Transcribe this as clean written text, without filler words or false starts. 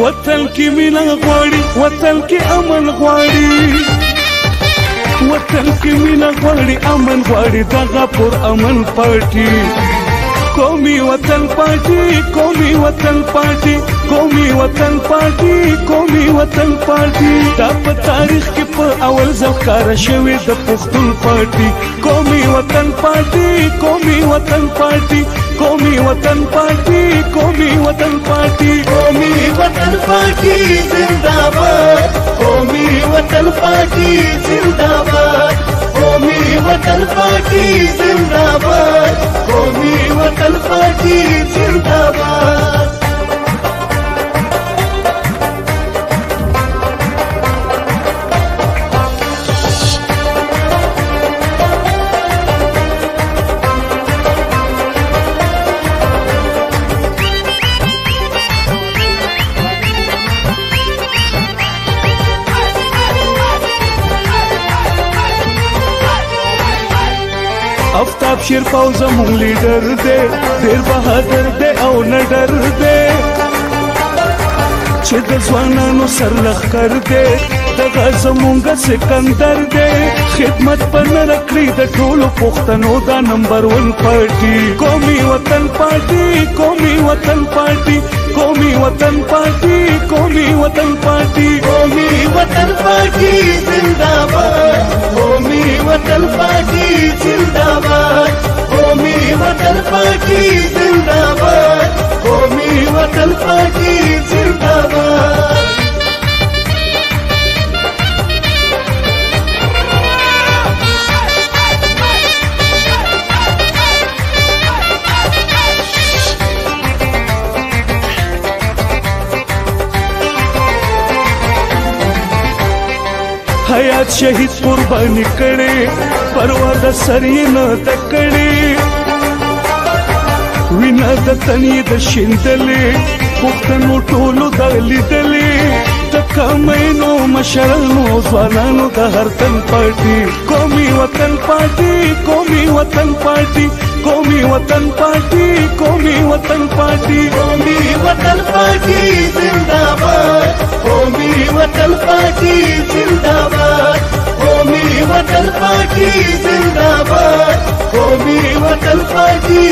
وطن کې مینه غواړي وطن کې امن غواړي وطن کې مینه غواړي امن غواړي دغه پر امن پارټي قومي وطن پارټي قومي وطن پارټي قومي وطن پارټي قومي وطن پارټي دا په تاریخ کې په اول ځل ښکاره شوې د پښتون پارټي قومي وطن پارټي قومي وطن پارټي قومي وطن پارټي قومي وطن پارټي قومي وطن پارټي زنده‌باد قومي وطن پارټي زنده‌باد قومي وطن پارټي زنده‌باد قومي وطن پارټي زنده‌باد افتاب شیر پاو زمون لیډر دی ډیر بهادر دی او نه ډر دی چې د ځوانانو سر لښکر دی دغه زمونږ سکندر دی خدمت په نره کړي د ټولو پښتنو دا نمبر 1 پارټي قومي وطن پارټي قومي وطن پارټي قومي وطن پارټي قومي وطن پارټي قومي وطن پارټي زنده‌باد قومي وطن پارټي زنده‌باد قومي وطن پارټي زنده‌باد قومي وطن پارټي زنده‌باد حیات شهید قربانی کړي پروا د سر یې نه تکړي وینا د تنې د شیندلې پښتنو ټولو د لیدلې د کمینو مشرانو ځوانانو د هر تن پارټي قومي وطن پارټي قومي وطن پارټي قومي وطن پارټي قومي وطن پارټي قومي وطن پارټي زنده‌باد قومي وطن پارټي زنده‌باد قومي وطن پارټي زنده‌باد قومي وطن پارټي